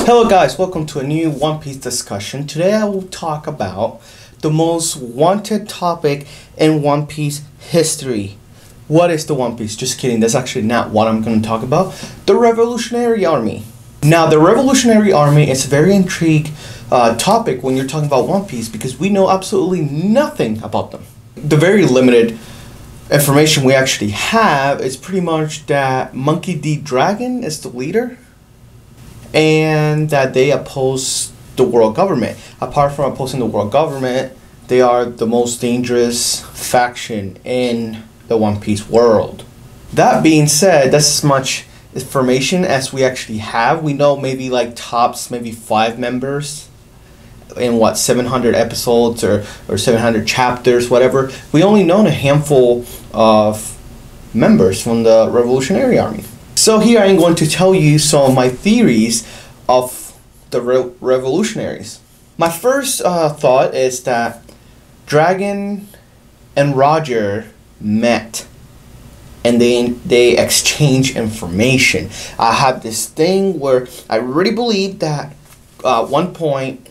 Hello guys, welcome to a new One Piece discussion. Today I will talk about the most wanted topic in One Piece history. What is the One Piece? Just kidding, that's actually not what I'm going to talk about. The Revolutionary Army. Now the Revolutionary Army is a very intriguing topic when you're talking about One Piece because we know absolutely nothing about them. The very limited information we actually have is pretty much that Monkey D. Dragon is the leader, and that they oppose the world government. Apart from opposing the world government, they are the most dangerous faction in the One Piece world. That being said, that's as much information as we actually have. We know maybe like tops, maybe 5 members in what, 700 episodes or 700 chapters, whatever. We only know a handful of members from the Revolutionary Army. So here I'm going to tell you some of my theories of the revolutionaries. My first thought is that Dragon and Roger met and they exchange information. I have this thing where I really believe that at one point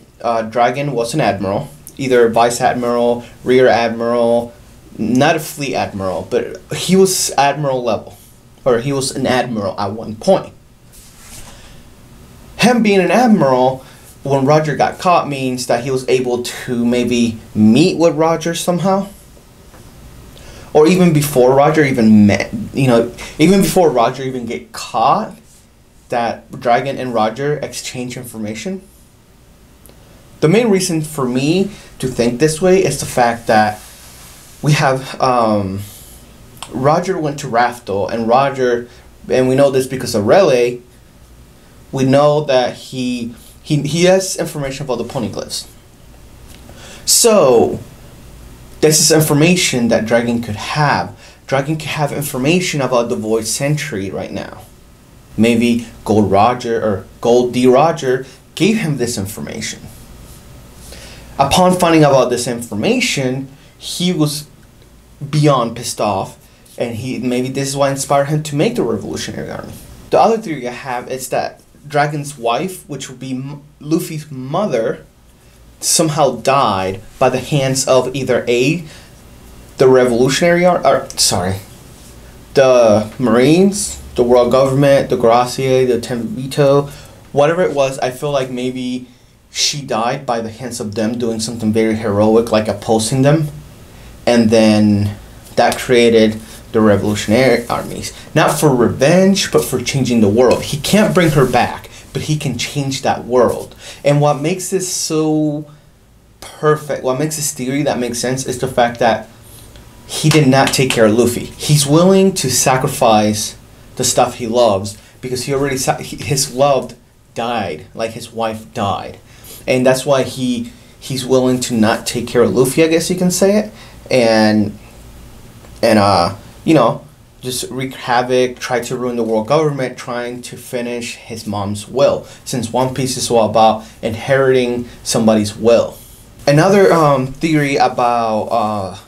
Dragon was an admiral, either vice admiral, rear admiral, not a fleet admiral, but he was admiral level. Or he was an admiral at one point. Him being an admiral, when Roger got caught, means that he was able to maybe meet with Roger somehow. Or even before Roger even met, even before Roger even get caught, that Dragon and Roger exchange information. The main reason for me to think this way is the fact that we have Roger went to Raftel, and we know this because of Raleigh. We know that he has information about the poneglyphs. So this is information that Dragon could have. Dragon could have information about the Void Century right now. Maybe Gold D. Roger gave him this information. Upon finding out about this information, he was beyond pissed off. And maybe this is what inspired him to make the Revolutionary Army. The other theory I have is that Dragon's wife, which would be Luffy's mother, somehow died by the hands of either the Revolutionary Army, the Marines, the world government, the Gracie, the Tenvito, whatever it was. I feel like maybe she died by the hands of them doing something very heroic, like opposing them, and then that created the Revolutionary Armies. Not for revenge, but for changing the world. He can't bring her back, but he can change that world. And what makes this so perfect, what makes this theory that makes sense, is the fact that he did not take care of Luffy. He's willing to sacrifice the stuff he loves because his love died, like his wife died. And that's why he's willing to not take care of Luffy, I guess you can say it. And just wreak havoc, try to ruin the world government, trying to finish his mom's will, since One Piece is all about inheriting somebody's will. Another theory about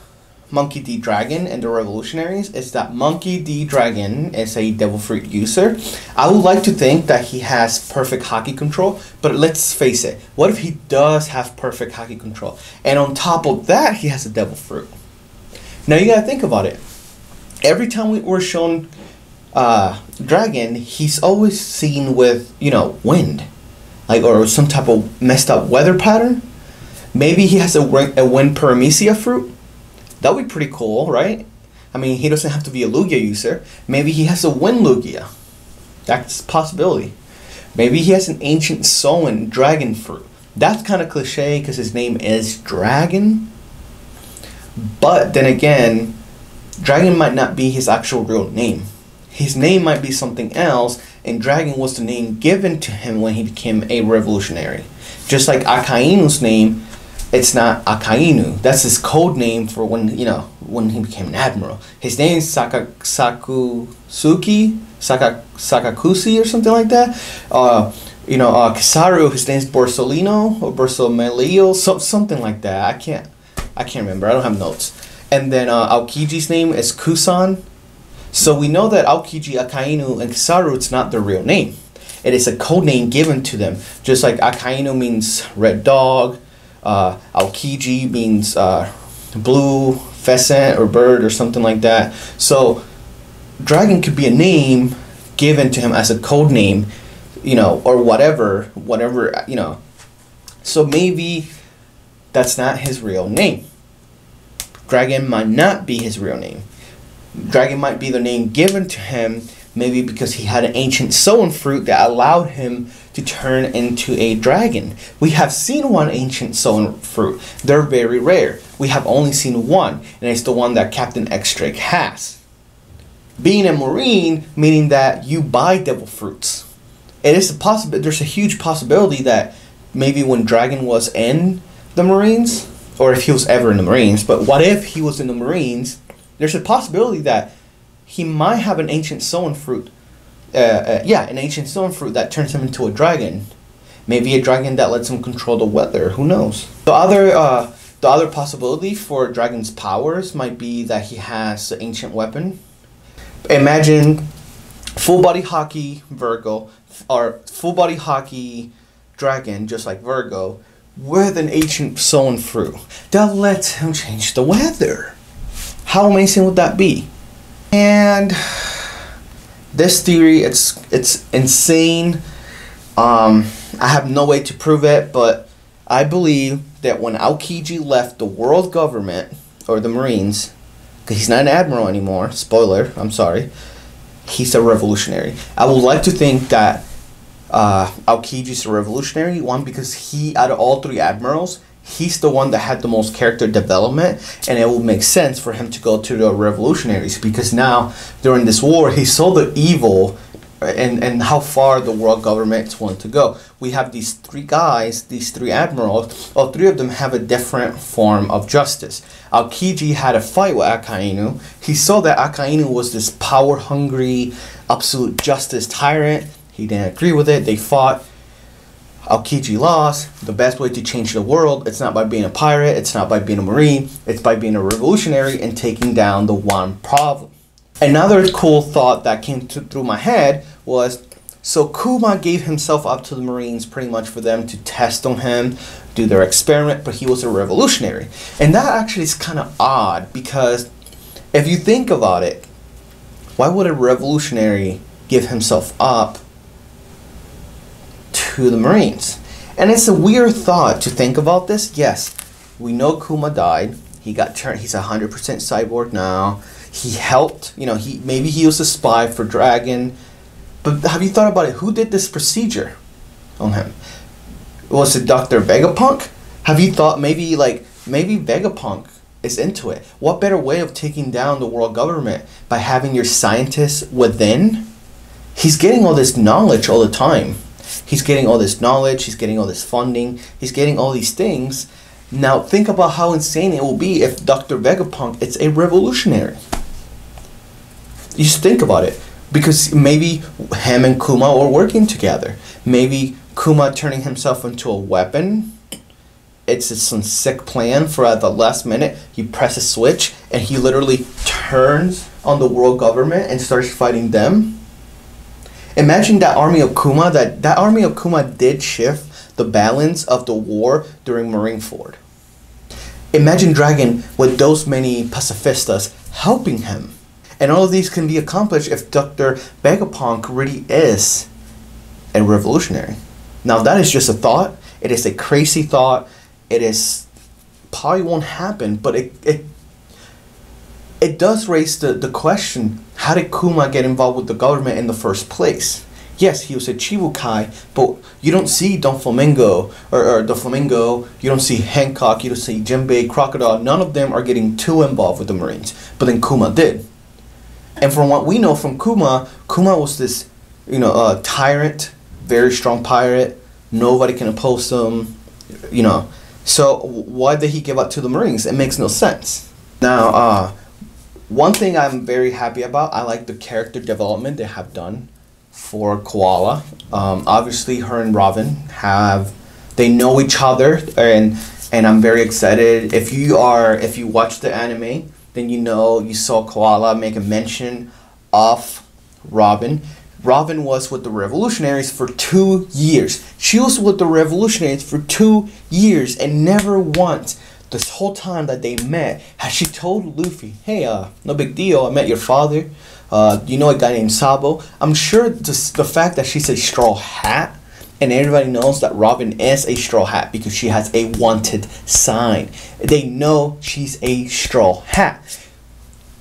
Monkey D. Dragon and the Revolutionaries is that Monkey D. Dragon is a devil fruit user. I would like to think that he has perfect Haki control, but let's face it, what if he does have perfect Haki control? And on top of that, he has a devil fruit. Now you gotta think about it. Every time we're shown Dragon, he's always seen with, wind. Or some type of messed up weather pattern. Maybe he has a wind paramecia fruit. That would be pretty cool, right? I mean, he doesn't have to be a Lugia user. Maybe he has a wind Lugia. That's a possibility. Maybe he has an ancient Soen dragon fruit. That's kind of cliche because his name is Dragon. But then again, Dragon might not be his actual real name. His name might be something else, and Dragon was the name given to him when he became a revolutionary. Just like Akainu's name, it's not Akainu. That's his code name for when he became an admiral. His name is Sakakusi or something like that. Kizaru, his name is Borsolino or Borsomelio, something like that. I can't remember. I don't have notes. And then Aokiji's name is Kusan. So we know that Aokiji, Akainu, and Kizaru, it's not their real name. It is a code name given to them. Just like Akainu means red dog, Aokiji means blue pheasant or bird or something like that. So dragon could be a name given to him as a code name, you know, or whatever, you know. So maybe that's not his real name. Dragon might not be his real name. Dragon might be the name given to him, maybe because he had an ancient sowing fruit that allowed him to turn into a dragon. We have seen one ancient sowing fruit. They're very rare. We have only seen one, and it's the one that Captain X-Drake has. Being a Marine, meaning that you buy devil fruits. It is a possibility. There's a huge possibility that maybe when Dragon was in the Marines, or if he was ever in the Marines, but what if he was in the Marines? There's a possibility that he might have an ancient sowing fruit. An ancient sowing fruit that turns him into a dragon. Maybe a dragon that lets him control the weather. Who knows? The other possibility for Dragon's powers might be that he has an ancient weapon. Imagine full body hockey Virgo, or full body hockey Dragon, just like Virgo, with an ancient sowing fruit that lets him change the weather. How amazing would that be? And this theory, it's insane. I have no way to prove it, but I believe that when Aokiji left the world government, or the Marines, because he's not an admiral anymore, spoiler, I'm sorry, he's a revolutionary. I would like to think that Aokiji's a revolutionary, one, because he, out of all three admirals, he's the one that had the most character development, and it would make sense for him to go to the revolutionaries, because now during this war he saw the evil and how far the world government wanted to go. We have these three guys, these three admirals. All three of them have a different form of justice. Aokiji had a fight with Akainu. He saw that Akainu was this power hungry absolute justice tyrant. He didn't agree with it. They fought. Aokiji lost. The best way to change the world, it's not by being a pirate, it's not by being a Marine, it's by being a revolutionary and taking down the one problem. Another cool thought that came through my head was, so Kuma gave himself up to the Marines pretty much for them to test on him, do their experiment, but he was a revolutionary. And that actually is kind of odd, because if you think about it, why would a revolutionary give himself up to the Marines? And it's a weird thought to think about this. Yes, we know Kuma died. He got turned. He's 100% cyborg now. He helped. You know, maybe he was a spy for Dragon. But have you thought about it? Who did this procedure on him? Was it Dr. Vegapunk? Have you thought maybe Vegapunk is into it? What better way of taking down the world government by having your scientists within? He's getting all this knowledge all the time. He's getting all this knowledge, he's getting all this funding, he's getting all these things. Now think about how insane it will be if Dr. Vegapunk is a revolutionary. You just think about it. Because maybe him and Kuma are working together. Maybe Kuma turning himself into a weapon. It's some sick plan for at the last minute. He presses a switch and he literally turns on the world government and starts fighting them. Imagine that army of Kuma. That army of Kuma did shift the balance of the war during Marineford. Imagine Dragon with those many pacifistas helping him. And all of these can be accomplished if Dr. Vegapunk really is a revolutionary. Now that is just a thought. It is a crazy thought. It is probably won't happen, but it does raise the question, how did Kuma get involved with the government in the first place? Yes, he was a Chibukai, but you don't see Don Flamingo or the Flamingo, you don't see Hancock, you don't see Jinbei, Crocodile, none of them are getting too involved with the Marines, but then Kuma did. And from what we know from Kuma, Kuma was this, tyrant, very strong pirate, nobody can oppose him, so why did he give up to the Marines? It makes no sense. Now, one thing I'm very happy about, I like the character development they have done for Koala. Obviously, her and Robin they know each other, and I'm very excited. If you watch the anime, then you saw Koala make a mention of Robin. Robin was with the Revolutionaries for 2 years. She was with the Revolutionaries for 2 years, and never once this whole time that they met has she told Luffy, hey, no big deal, I met your father. You know a guy named Sabo? I'm sure the fact that she's a straw hat, and everybody knows that Robin is a straw hat because she has a wanted sign. They know she's a straw hat.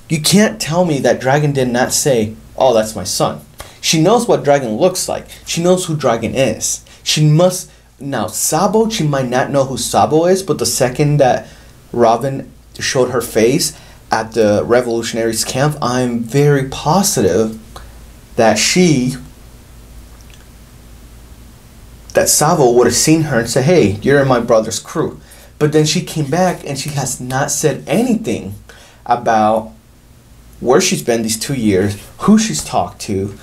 You can't tell me that Dragon did not say, oh, that's my son. She knows what Dragon looks like. She knows who Dragon is. She must... Now, Sabo, she might not know who Sabo is, but the second that Robin showed her face at the Revolutionaries camp, I'm very positive that Sabo would have seen her and said, hey, you're in my brother's crew. But then she came back and she has not said anything about where she's been these 2 years, who she's talked to,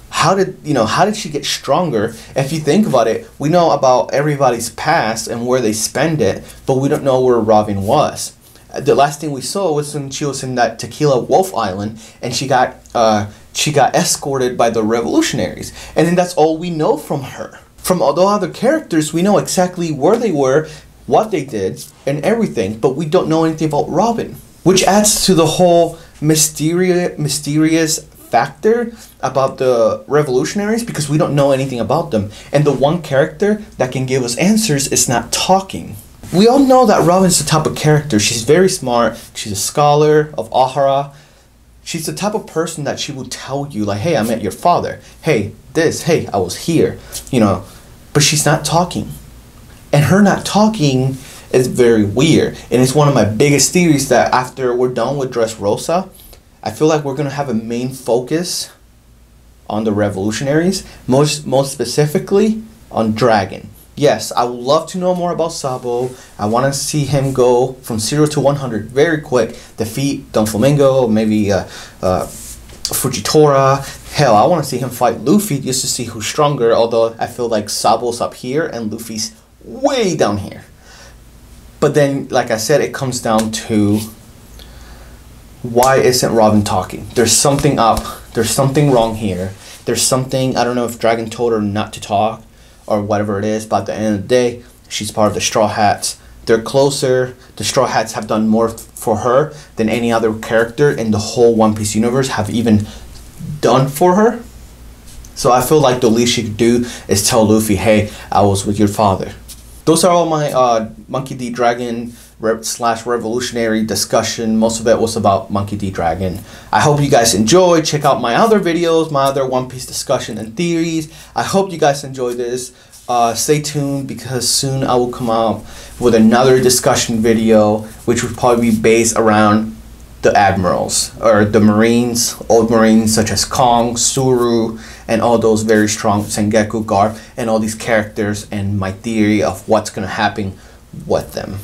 how did she get stronger? If you think about it, we know about everybody's past and where they spend it, but we don't know where Robin was. The last thing we saw was when she was in that Tequila Wolf Island, and she got escorted by the Revolutionaries, and then that's all we know from her. From all the other characters, we know exactly where they were, what they did, and everything, but we don't know anything about Robin, which adds to the whole mysterious factor about the Revolutionaries, because we don't know anything about them, and the one character that can give us answers is not talking. We all know that Robin's the type of character. She's very smart. She's a scholar of Ahara. She's the type of person that she will tell you, like, hey, I met your father. Hey, this. Hey, I was here. But she's not talking. And her not talking is very weird. And it's one of my biggest theories that after we're done with Dressrosa, I feel like we're going to have a main focus on the Revolutionaries, most specifically on Dragon. Yes, I would love to know more about Sabo. I want to see him go from 0 to 100 very quick. Defeat Don Flamingo, maybe Fujitora. Hell, I want to see him fight Luffy just to see who's stronger, although I feel like Sabo's up here and Luffy's way down here. But then, like I said, it comes down to why isn't Robin talking? There's something up. There's something wrong here. There's something, I don't know if Dragon told her not to talk or whatever it is, but at the end of the day, she's part of the Straw Hats. They're closer. The Straw Hats have done more for her than any other character in the whole One Piece universe have even done for her. So I feel like the least she could do is tell Luffy, hey, I was with your father. Those are all my Monkey D. Dragon / Revolutionary discussion. Most of it was about Monkey D. Dragon. I hope you guys enjoyed. Check out my other videos, my other One Piece discussion and theories. I hope you guys enjoyed this. Stay tuned, because soon I will come out with another discussion video, which will probably be based around the admirals, or the marines, old marines such as Kong, Suru, and all those very strong Sengoku, Garp, and all these characters, and my theory of what's going to happen with them.